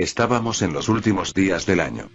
Estábamos en los últimos días del año.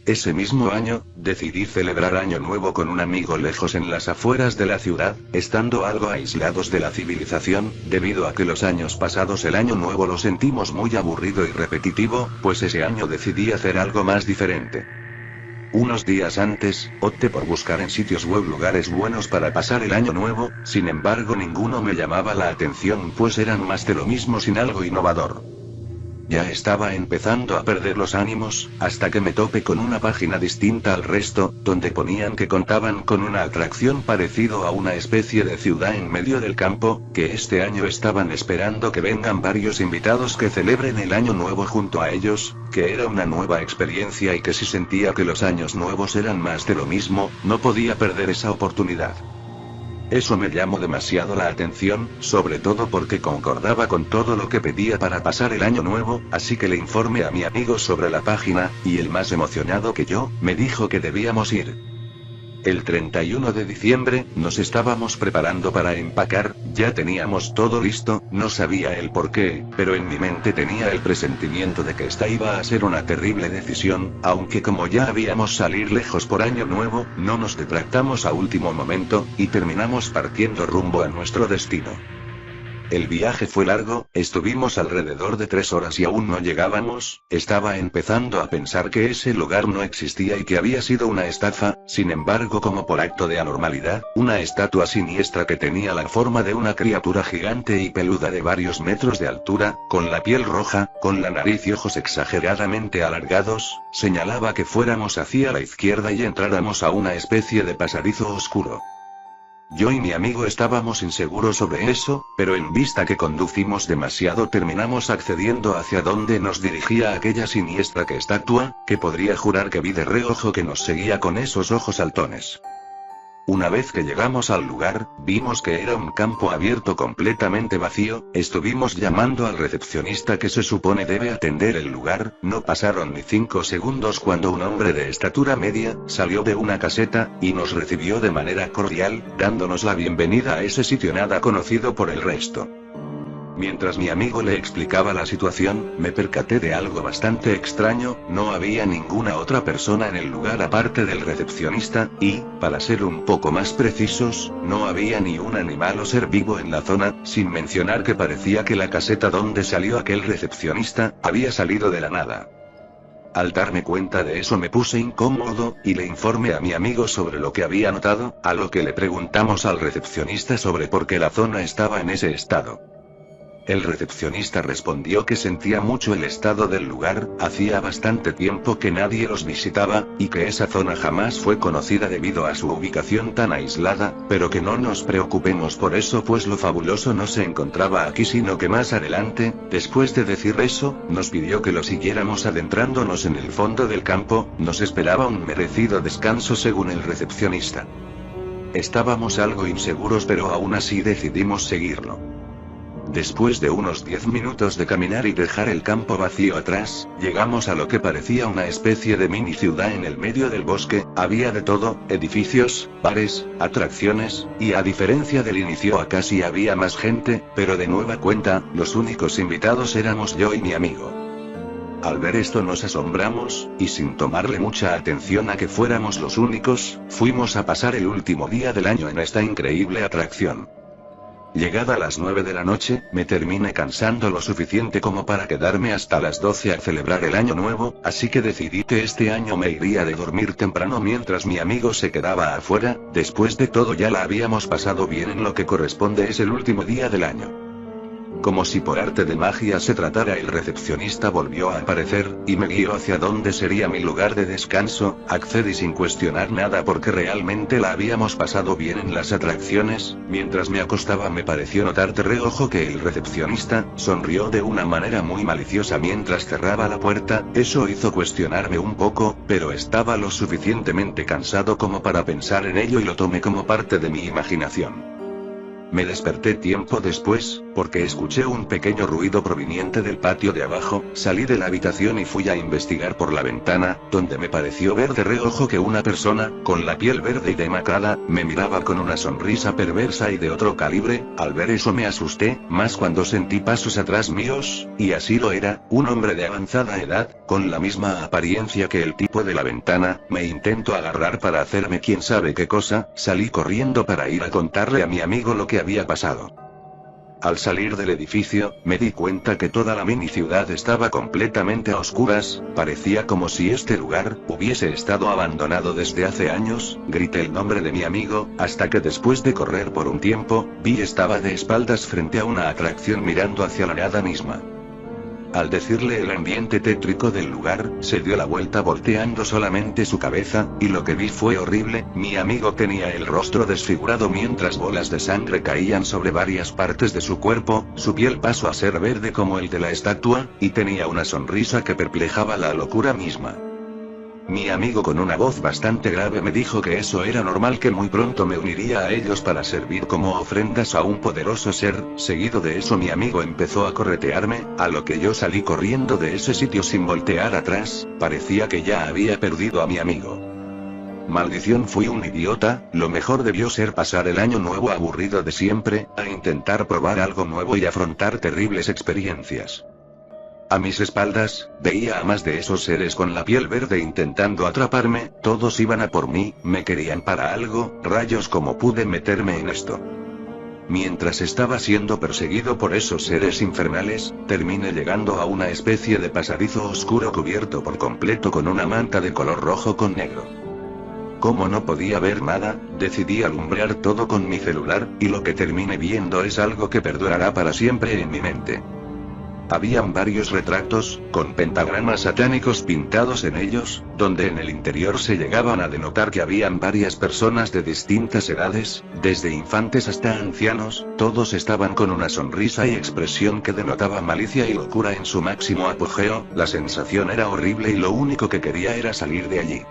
Ese mismo año, decidí celebrar Año Nuevo con un amigo lejos en las afueras de la ciudad, estando algo aislados de la civilización, debido a que los años pasados el Año Nuevo lo sentimos muy aburrido y repetitivo, pues ese año decidí hacer algo más diferente. Unos días antes, opté por buscar en sitios web lugares buenos para pasar el Año Nuevo, sin embargo ninguno me llamaba la atención pues eran más de lo mismo sin algo innovador. Ya estaba empezando a perder los ánimos, hasta que me topé con una página distinta al resto, donde ponían que contaban con una atracción parecido a una especie de ciudad en medio del campo, que este año estaban esperando que vengan varios invitados que celebren el Año Nuevo junto a ellos, que era una nueva experiencia y que si sentía que los años nuevos eran más de lo mismo, no podía perder esa oportunidad. Eso me llamó demasiado la atención, sobre todo porque concordaba con todo lo que pedía para pasar el Año Nuevo, así que le informé a mi amigo sobre la página, y el más emocionado que yo, me dijo que debíamos ir. El 31 de diciembre, nos estábamos preparando para empacar, ya teníamos todo listo, no sabía el por qué, pero en mi mente tenía el presentimiento de que esta iba a ser una terrible decisión, aunque como ya habíamos salir lejos por Año Nuevo, no nos retractamos a último momento, y terminamos partiendo rumbo a nuestro destino. El viaje fue largo, estuvimos alrededor de 3 horas y aún no llegábamos, estaba empezando a pensar que ese lugar no existía y que había sido una estafa, sin embargo como por acto de anormalidad, una estatua siniestra que tenía la forma de una criatura gigante y peluda de varios metros de altura, con la piel roja, con la nariz y ojos exageradamente alargados, señalaba que fuéramos hacia la izquierda y entráramos a una especie de pasadizo oscuro. Yo y mi amigo estábamos inseguros sobre eso, pero en vista que conducimos demasiado terminamos accediendo hacia donde nos dirigía aquella siniestra estatua, que podría jurar que vi de reojo que nos seguía con esos ojos saltones. Una vez que llegamos al lugar, vimos que era un campo abierto completamente vacío, estuvimos llamando al recepcionista que se supone debe atender el lugar, no pasaron ni 5 segundos cuando un hombre de estatura media, salió de una caseta, y nos recibió de manera cordial, dándonos la bienvenida a ese sitio nada conocido por el resto. Mientras mi amigo le explicaba la situación, me percaté de algo bastante extraño, no había ninguna otra persona en el lugar aparte del recepcionista, y, para ser un poco más precisos, no había ni un animal o ser vivo en la zona, sin mencionar que parecía que la caseta donde salió aquel recepcionista, había salido de la nada. Al darme cuenta de eso me puse incómodo, y le informé a mi amigo sobre lo que había notado, a lo que le preguntamos al recepcionista sobre por qué la zona estaba en ese estado. El recepcionista respondió que sentía mucho el estado del lugar, hacía bastante tiempo que nadie los visitaba, y que esa zona jamás fue conocida debido a su ubicación tan aislada, pero que no nos preocupemos por eso pues lo fabuloso no se encontraba aquí sino que más adelante. Después de decir eso, nos pidió que lo siguiéramos adentrándonos en el fondo del campo, nos esperaba un merecido descanso según el recepcionista. Estábamos algo inseguros pero aún así decidimos seguirlo. Después de unos 10 minutos de caminar y dejar el campo vacío atrás, llegamos a lo que parecía una especie de mini ciudad en el medio del bosque, había de todo, edificios, bares, atracciones, y a diferencia del inicio acá sí había más gente, pero de nueva cuenta, los únicos invitados éramos yo y mi amigo. Al ver esto nos asombramos, y sin tomarle mucha atención a que fuéramos los únicos, fuimos a pasar el último día del año en esta increíble atracción. Llegada las 9 de la noche, me terminé cansando lo suficiente como para quedarme hasta las 12 a celebrar el Año Nuevo, así que decidí que este año me iría de dormir temprano mientras mi amigo se quedaba afuera, después de todo ya la habíamos pasado bien en lo que corresponde es el último día del año. Como si por arte de magia se tratara el recepcionista volvió a aparecer, y me guió hacia donde sería mi lugar de descanso, accedí sin cuestionar nada porque realmente la habíamos pasado bien en las atracciones, mientras me acostaba me pareció notar de reojo que el recepcionista, sonrió de una manera muy maliciosa mientras cerraba la puerta, eso hizo cuestionarme un poco, pero estaba lo suficientemente cansado como para pensar en ello y lo tomé como parte de mi imaginación. Me desperté tiempo después, porque escuché un pequeño ruido proveniente del patio de abajo, salí de la habitación y fui a investigar por la ventana, donde me pareció ver de reojo que una persona, con la piel verde y demacrada, me miraba con una sonrisa perversa y de otro calibre. Al ver eso me asusté, más cuando sentí pasos atrás míos, y así lo era, un hombre de avanzada edad, con la misma apariencia que el tipo de la ventana. Me intentó agarrar para hacerme quién sabe qué cosa. Salí corriendo para ir a contarle a mi amigo lo que había pasado. Al salir del edificio, me di cuenta que toda la mini ciudad estaba completamente a oscuras, parecía como si este lugar hubiese estado abandonado desde hace años. Grité el nombre de mi amigo, hasta que después de correr por un tiempo, vi estaba de espaldas frente a una atracción mirando hacia la nada misma. Al decirle el ambiente tétrico del lugar, se dio la vuelta volteando solamente su cabeza, y lo que vi fue horrible. Mi amigo tenía el rostro desfigurado mientras bolas de sangre caían sobre varias partes de su cuerpo, su piel pasó a ser verde como el de la estatua, y tenía una sonrisa que perplejaba la locura misma. Mi amigo con una voz bastante grave me dijo que eso era normal, que muy pronto me uniría a ellos para servir como ofrendas a un poderoso ser. Seguido de eso mi amigo empezó a corretearme, a lo que yo salí corriendo de ese sitio sin voltear atrás. Parecía que ya había perdido a mi amigo. Maldición, fui un idiota. Lo mejor debió ser pasar el año nuevo aburrido de siempre, a intentar probar algo nuevo y afrontar terribles experiencias. A mis espaldas, veía a más de esos seres con la piel verde intentando atraparme. Todos iban a por mí, me querían para algo. Rayos, ¿cómo pude meterme en esto? Mientras estaba siendo perseguido por esos seres infernales, terminé llegando a una especie de pasadizo oscuro cubierto por completo con una manta de color rojo con negro. Como no podía ver nada, decidí alumbrar todo con mi celular, y lo que terminé viendo es algo que perdurará para siempre en mi mente. Habían varios retratos, con pentagramas satánicos pintados en ellos, donde en el interior se llegaban a denotar que habían varias personas de distintas edades, desde infantes hasta ancianos. Todos estaban con una sonrisa y expresión que denotaba malicia y locura en su máximo apogeo. La sensación era horrible y lo único que quería era salir de allí.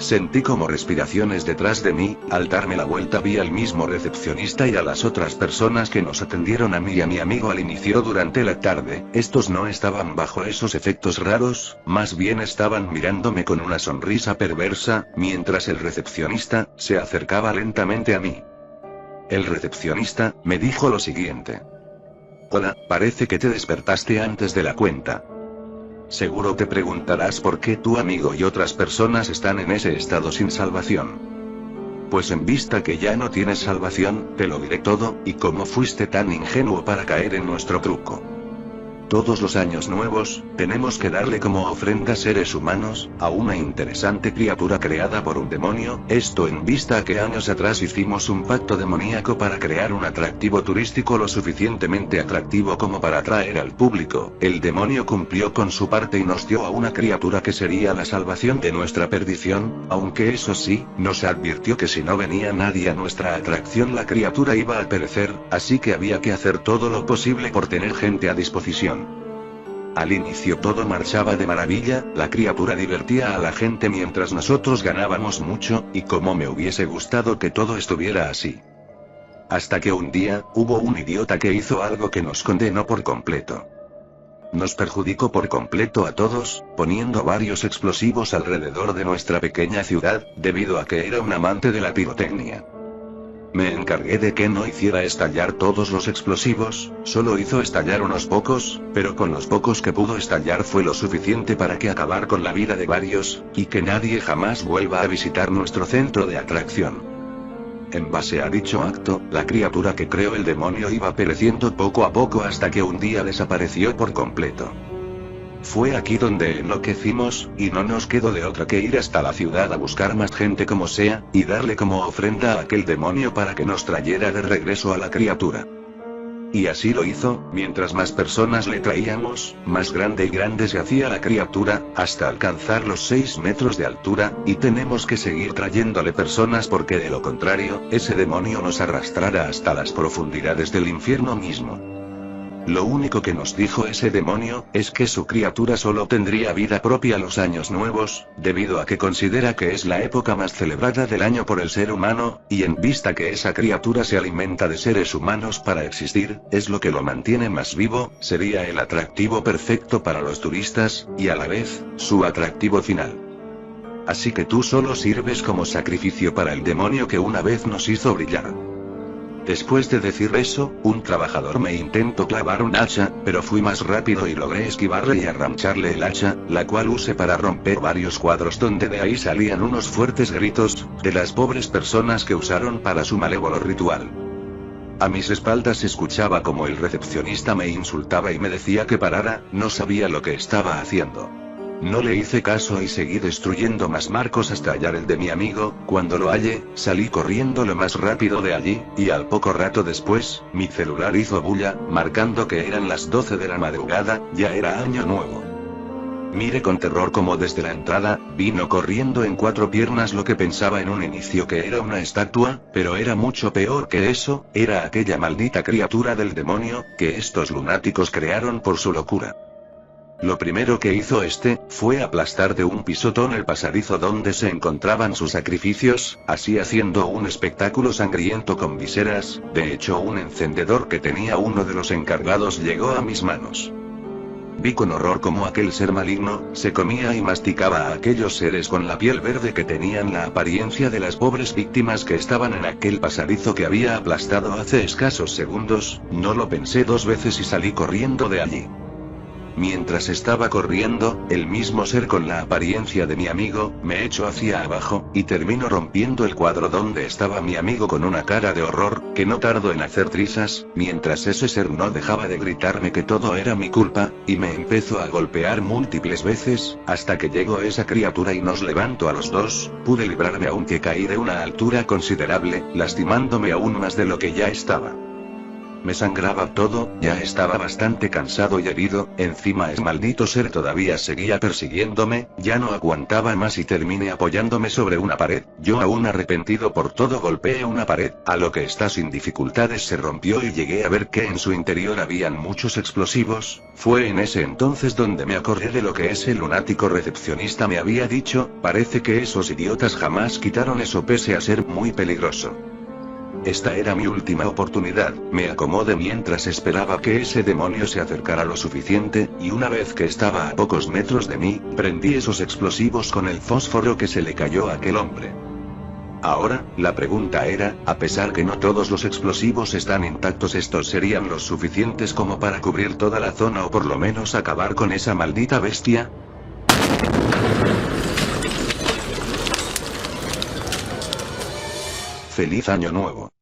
Sentí como respiraciones detrás de mí. Al darme la vuelta vi al mismo recepcionista y a las otras personas que nos atendieron a mí y a mi amigo al inicio durante la tarde. Estos no estaban bajo esos efectos raros, más bien estaban mirándome con una sonrisa perversa, mientras el recepcionista se acercaba lentamente a mí. El recepcionista me dijo lo siguiente: hola, parece que te despertaste antes de la cuenta. Seguro te preguntarás por qué tu amigo y otras personas están en ese estado sin salvación. Pues en vista que ya no tienes salvación, te lo diré todo, y cómo fuiste tan ingenuo para caer en nuestro truco. Todos los años nuevos, tenemos que darle como ofrenda seres humanos, a una interesante criatura creada por un demonio. Esto en vista a que años atrás hicimos un pacto demoníaco para crear un atractivo turístico lo suficientemente atractivo como para atraer al público. El demonio cumplió con su parte y nos dio a una criatura que sería la salvación de nuestra perdición, aunque eso sí, nos advirtió que si no venía nadie a nuestra atracción la criatura iba a perecer, así que había que hacer todo lo posible por tener gente a disposición. Al inicio todo marchaba de maravilla, la criatura divertía a la gente mientras nosotros ganábamos mucho, y como me hubiese gustado que todo estuviera así. Hasta que un día, hubo un idiota que hizo algo que nos condenó por completo. Nos perjudicó por completo a todos, poniendo varios explosivos alrededor de nuestra pequeña ciudad, debido a que era un amante de la pirotecnia. Me encargué de que no hiciera estallar todos los explosivos, solo hizo estallar unos pocos, pero con los pocos que pudo estallar fue lo suficiente para que acabar con la vida de varios, y que nadie jamás vuelva a visitar nuestro centro de atracción. En base a dicho acto, la criatura que creó el demonio iba pereciendo poco a poco hasta que un día desapareció por completo. Fue aquí donde enloquecimos, y no nos quedó de otra que ir hasta la ciudad a buscar más gente como sea, y darle como ofrenda a aquel demonio para que nos trayera de regreso a la criatura. Y así lo hizo. Mientras más personas le traíamos, más grande y grande se hacía la criatura, hasta alcanzar los 6 metros de altura, y tenemos que seguir trayéndole personas porque de lo contrario, ese demonio nos arrastrará hasta las profundidades del infierno mismo. Lo único que nos dijo ese demonio, es que su criatura solo tendría vida propia los años nuevos, debido a que considera que es la época más celebrada del año por el ser humano, y en vista que esa criatura se alimenta de seres humanos para existir, es lo que lo mantiene más vivo, sería el atractivo perfecto para los turistas, y a la vez, su atractivo final. Así que tú solo sirves como sacrificio para el demonio que una vez nos hizo brillar. Después de decir eso, un trabajador me intentó clavar un hacha, pero fui más rápido y logré esquivarle y arrancharle el hacha, la cual usé para romper varios cuadros donde de ahí salían unos fuertes gritos, de las pobres personas que usaron para su malévolo ritual. A mis espaldas escuchaba como el recepcionista me insultaba y me decía que parara, no sabía lo que estaba haciendo. No le hice caso y seguí destruyendo más marcos hasta hallar el de mi amigo. Cuando lo hallé, salí corriendo lo más rápido de allí, y al poco rato después, mi celular hizo bulla, marcando que eran las 12 de la madrugada, ya era año nuevo. Miré con terror como desde la entrada, vino corriendo en 4 piernas lo que pensaba en un inicio que era una estatua, pero era mucho peor que eso, era aquella maldita criatura del demonio, que estos lunáticos crearon por su locura. Lo primero que hizo fue aplastar de un pisotón el pasadizo donde se encontraban sus sacrificios, así haciendo un espectáculo sangriento con viseras. De hecho, un encendedor que tenía uno de los encargados llegó a mis manos. Vi con horror cómo aquel ser maligno se comía y masticaba a aquellos seres con la piel verde que tenían la apariencia de las pobres víctimas que estaban en aquel pasadizo que había aplastado hace escasos segundos. No lo pensé 2 veces y salí corriendo de allí. Mientras estaba corriendo, el mismo ser con la apariencia de mi amigo, me echó hacia abajo, y terminó rompiendo el cuadro donde estaba mi amigo con una cara de horror, que no tardó en hacer trizas, mientras ese ser no dejaba de gritarme que todo era mi culpa, y me empezó a golpear múltiples veces, hasta que llegó esa criatura y nos levantó a los dos. Pude librarme aunque caí de una altura considerable, lastimándome aún más de lo que ya estaba. Me sangraba todo, ya estaba bastante cansado y herido, encima ese maldito ser todavía seguía persiguiéndome, ya no aguantaba más y terminé apoyándome sobre una pared. Yo aún arrepentido por todo golpeé una pared, a lo que esta sin dificultades se rompió y llegué a ver que en su interior habían muchos explosivos. Fue en ese entonces donde me acordé de lo que ese lunático recepcionista me había dicho, parece que esos idiotas jamás quitaron eso pese a ser muy peligroso. Esta era mi última oportunidad, me acomodé mientras esperaba que ese demonio se acercara lo suficiente, y una vez que estaba a pocos metros de mí, prendí esos explosivos con el fósforo que se le cayó a aquel hombre. Ahora, la pregunta era, a pesar que no todos los explosivos están intactos, ¿estos serían los suficientes como para cubrir toda la zona o por lo menos acabar con esa maldita bestia? ¡Feliz Año Nuevo!